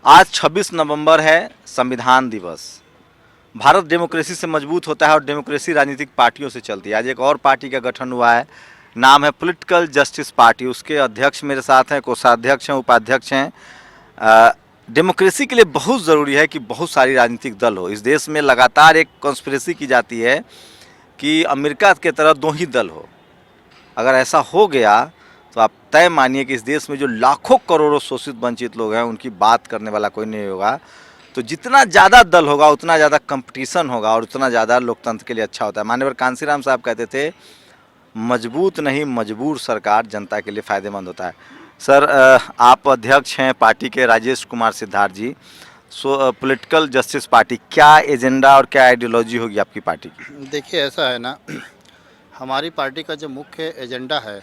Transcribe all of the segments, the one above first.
आज 26 नवंबर है, संविधान दिवस। भारत डेमोक्रेसी से मजबूत होता है और डेमोक्रेसी राजनीतिक पार्टियों से चलती है। आज एक और पार्टी का गठन हुआ है, नाम है पॉलिटिकल जस्टिस पार्टी। उसके अध्यक्ष मेरे साथ हैं, कोषाध्यक्ष हैं, उपाध्यक्ष हैं। डेमोक्रेसी के लिए बहुत ज़रूरी है कि बहुत सारी राजनीतिक दल हो। इस देश में लगातार एक कॉन्स्पिरेसी की जाती है कि अमेरिका के तरह 2 ही दल हो। अगर ऐसा हो गया तो आप तय मानिए कि इस देश में जो लाखों करोड़ों शोषित वंचित लोग हैं, उनकी बात करने वाला कोई नहीं होगा। तो जितना ज़्यादा दल होगा उतना ज़्यादा कंपटीशन होगा और उतना ज़्यादा लोकतंत्र के लिए अच्छा होता है। माननीय कांसीराम साहब कहते थे, मजबूत नहीं मजबूर सरकार जनता के लिए फ़ायदेमंद होता है। सर, आप अध्यक्ष हैं पार्टी के, राजेश कुमार सिद्धार्थ जी। पॉलिटिकल जस्टिस पार्टी, क्या एजेंडा और क्या आइडियोलॉजी होगी आपकी पार्टी की? देखिए, ऐसा है ना, हमारी पार्टी का जो मुख्य एजेंडा है,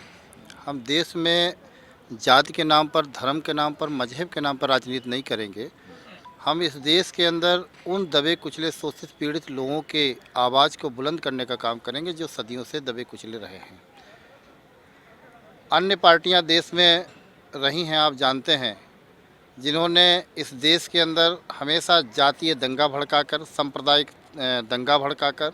हम देश में जाति के नाम पर, धर्म के नाम पर, मजहब के नाम पर राजनीति नहीं करेंगे। हम इस देश के अंदर उन दबे कुचले, शोषित पीड़ित लोगों के आवाज़ को बुलंद करने का काम करेंगे जो सदियों से दबे कुचले रहे हैं। अन्य पार्टियां देश में रही हैं, आप जानते हैं, जिन्होंने इस देश के अंदर हमेशा जातीय दंगा भड़काकर, सांप्रदायिक दंगा भड़काकर,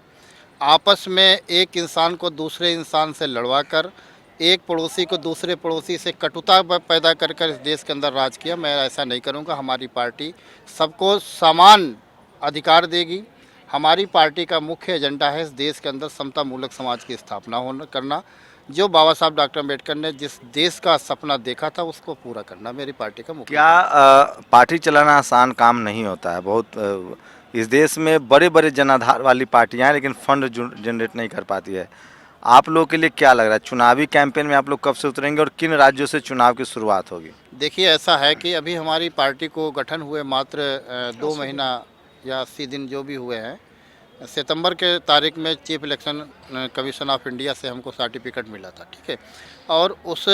आपस में एक इंसान को दूसरे इंसान से लड़वाकर, एक पड़ोसी को दूसरे पड़ोसी से कटुता पैदा कर कर इस देश के अंदर राज किया। मैं ऐसा नहीं करूंगा। हमारी पार्टी सबको समान अधिकार देगी। हमारी पार्टी का मुख्य एजेंडा है इस देश के अंदर समता मूलक समाज की स्थापना करना। जो बाबा साहब डॉक्टर अम्बेडकर ने जिस देश का सपना देखा था, उसको पूरा करना मेरी पार्टी का मुख्य। क्या पार्टी चलाना आसान काम नहीं होता है? बहुत इस देश में बड़े बड़े जनाधार वाली पार्टियां हैं, लेकिन फंड जनरेट नहीं कर पाती है। आप लोग के लिए क्या लग रहा है, चुनावी कैंपेन में आप लोग कब से उतरेंगे और किन राज्यों से चुनाव की शुरुआत होगी? देखिए, ऐसा है कि अभी हमारी पार्टी को गठन हुए मात्र 2 महीना या 80 दिन जो भी हुए हैं। सितंबर के तारीख में chief election commission of India से हमको सर्टिफिकेट मिला था, ठीक है। और उस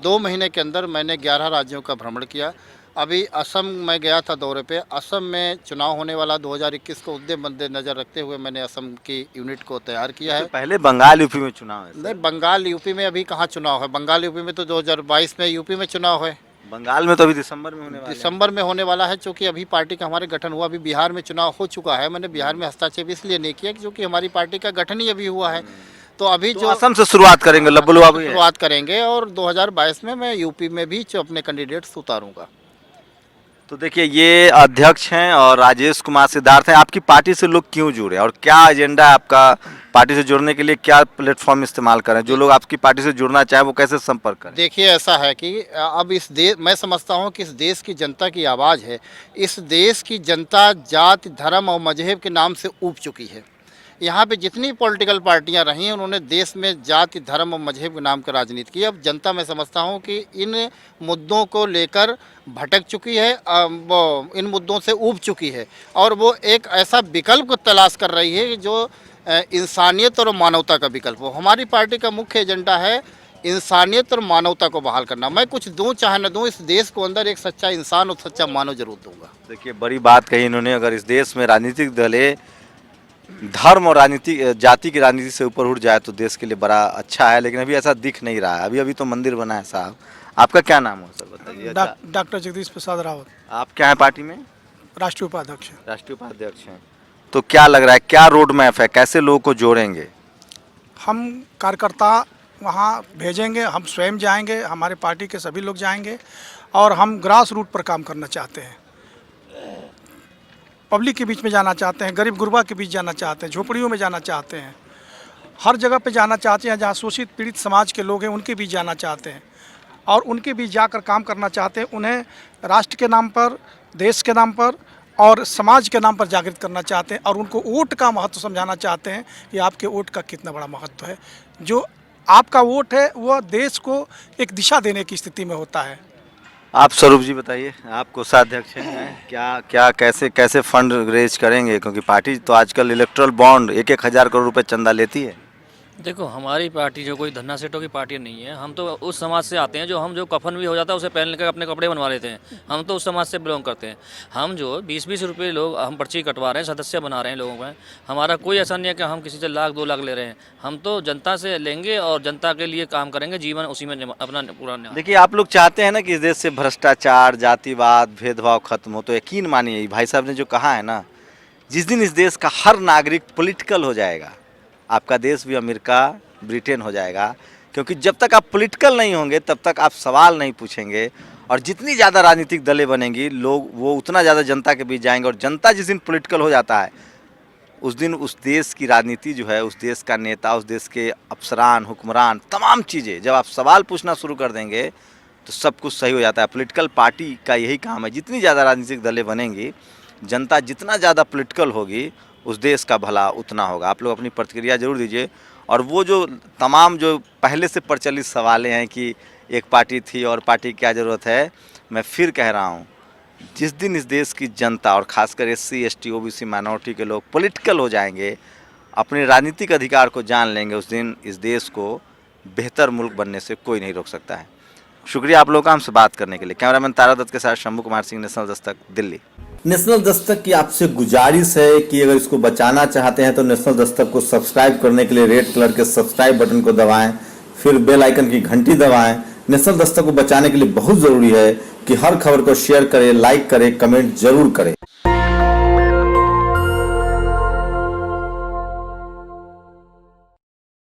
2 महीने के अंदर मैंने 11 राज्यों का भ्रमण किया। अभी असम में गया था दौरे पे। असम में चुनाव होने वाला 2021 को उद्देश्य मद्देनजर रखते हुए मैंने असम की यूनिट को तैयार किया है। पहले बंगाल यूपी में चुनाव है? नहीं, बंगाल यूपी में अभी कहाँ चुनाव है। बंगाल यूपी में तो 2022 में यूपी में चुनाव है। बंगाल में तो अभी दिसंबर में होने वाला है। दिसंबर में होने वाला है, चूँकि अभी पार्टी का हमारे गठन हुआ। अभी बिहार में चुनाव हो चुका है। मैंने बिहार में हस्तक्षेप इसलिए नहीं किया क्योंकि हमारी पार्टी का गठन ही अभी हुआ है। तो अभी तो जो असम से शुरुआत करेंगे, लब्बू बाबू शुरुआत करेंगे और 2022 में मैं यूपी में भी अपने कैंडिडेट्स उतारूंगा। तो देखिए, ये अध्यक्ष हैं और राजेश कुमार सिद्धार्थ हैं। आपकी पार्टी से लोग क्यों जुड़े और क्या एजेंडा है आपका? पार्टी से जुड़ने के लिए क्या प्लेटफॉर्म इस्तेमाल करें? जो लोग आपकी पार्टी से जुड़ना चाहें वो कैसे संपर्क करें? देखिए, ऐसा है कि अब इस देश, मैं समझता हूं कि इस देश की जनता की आवाज़ है। इस देश की जनता जाति, धर्म और मजहब के नाम से ऊब चुकी है। यहाँ पे जितनी पॉलिटिकल पार्टियां रही हैं, उन्होंने देश में जाति, धर्म और मजहब के नाम का राजनीति की। अब जनता, मैं समझता हूँ कि इन मुद्दों को लेकर भटक चुकी है, वो इन मुद्दों से ऊब चुकी है और वो एक ऐसा विकल्प को तलाश कर रही है जो इंसानियत और मानवता का विकल्प हो। हमारी पार्टी का मुख्य एजेंडा है इंसानियत और मानवता को बहाल करना। मैं कुछ दूँ चाहे न दूँ, इस देश को अंदर एक सच्चा इंसान और सच्चा मानव जरूर दूंगा। देखिए, बड़ी बात कही इन्होंने। अगर इस देश में राजनीतिक दलें धर्म और राजनीति, जाति की राजनीति से ऊपर उठ जाए तो देश के लिए बड़ा अच्छा है, लेकिन अभी ऐसा दिख नहीं रहा है। अभी तो मंदिर बना है। साहब, आपका क्या नाम हो सर, बताइए? डॉक्टर जगदीश प्रसाद रावत, आप क्या है पार्टी में? राष्ट्रीय उपाध्यक्ष हैं। राष्ट्रीय उपाध्यक्ष हैं। तो क्या लग रहा है, क्या रोड मैप है, कैसे लोगों को जोड़ेंगे? हम कार्यकर्ता वहाँ भेजेंगे, हम स्वयं जाएंगे, हमारे पार्टी के सभी लोग जाएंगे और हम ग्रास रूट पर काम करना चाहते हैं। पब्लिक के बीच में जाना चाहते हैं, गरीब गुरबा के बीच जाना चाहते हैं, झोपड़ियों में जाना चाहते हैं, हर जगह पे जाना चाहते हैं जहाँ शोषित पीड़ित समाज के लोग हैं, उनके बीच जाना चाहते हैं और उनके बीच जाकर काम करना चाहते हैं। उन्हें राष्ट्र के नाम पर, देश के नाम पर और समाज के नाम पर जागृत करना चाहते हैं और उनको वोट का महत्व समझाना चाहते हैं कि आपके वोट का कितना बड़ा महत्व है। जो आपका वोट है वह देश को एक दिशा देने की स्थिति में होता है। आप स्वरूप जी बताइए, आप कोषाध्यक्ष हैं, क्या कैसे फंड रेज करेंगे? क्योंकि पार्टी तो आजकल इलेक्ट्रल बॉन्ड 1-1 हज़ार करोड़ रुपए चंदा लेती है। देखो, हमारी पार्टी जो कोई धन्ना सेठों की पार्टी नहीं है। हम तो उस समाज से आते हैं जो हम जो कफन भी हो जाता है उसे पहन के अपने कपड़े बनवा लेते हैं। हम तो उस समाज से बिलोंग करते हैं। हम जो 20-20 रुपये लोग हम पर्ची कटवा रहे हैं, सदस्य बना रहे हैं लोगों का, हमारा कोई ऐसा नहीं है कि हम किसी से लाख 2 लाख ले रहे हैं। हम तो जनता से लेंगे और जनता के लिए काम करेंगे, जीवन उसी में अपना पूरा न्याय। देखिए, आप लोग चाहते हैं ना कि इस देश से भ्रष्टाचार, जातिवाद, भेदभाव खत्म हो, तो यकीन मानिए भाई साहब ने जो कहा है ना, जिस दिन इस देश का हर नागरिक पॉलिटिकल हो जाएगा, आपका देश भी अमेरिका, ब्रिटेन हो जाएगा। क्योंकि जब तक आप पॉलिटिकल नहीं होंगे तब तक आप सवाल नहीं पूछेंगे, और जितनी ज़्यादा राजनीतिक दलें बनेंगी, लोग वो उतना ज़्यादा जनता के बीच जाएंगे, और जनता जिस दिन पॉलिटिकल हो जाता है उस दिन उस देश की राजनीति जो है, उस देश का नेता, उस देश के अफसरान, हुक्मरान, तमाम चीज़ें जब आप सवाल पूछना शुरू कर देंगे तो सब कुछ सही हो जाता है। पॉलिटिकल पार्टी का यही काम है, जितनी ज़्यादा राजनीतिक दलें बनेंगी, जनता जितना ज़्यादा पॉलिटिकल होगी, उस देश का भला उतना होगा। आप लोग अपनी प्रतिक्रिया जरूर दीजिए। और वो जो तमाम जो पहले से प्रचलित सवालें हैं कि एक पार्टी थी और पार्टी की क्या ज़रूरत है, मैं फिर कह रहा हूँ, जिस दिन इस देश की जनता और खासकर SC, ST, OBC माइनॉरिटी के लोग पॉलिटिकल हो जाएंगे, अपने राजनीतिक अधिकार को जान लेंगे, उस दिन इस देश को बेहतर मुल्क बनने से कोई नहीं रोक सकता है। शुक्रिया आप लोगों का हमसे बात करने के लिए। कैमरामैन तारा दत्त के साथ शंभू कुमार सिंह, नेशनल दस्तक, दिल्ली। नेशनल दस्तक की आपसे गुजारिश है कि अगर इसको बचाना चाहते हैं तो नेशनल दस्तक को सब्सक्राइब करने के लिए रेड कलर के सब्सक्राइब बटन को दबाएं, फिर बेल आइकन की घंटी दबाएं। नेशनल दस्तक को बचाने के लिए बहुत जरूरी है कि हर खबर को शेयर करें, लाइक करें, कमेंट जरूर करें।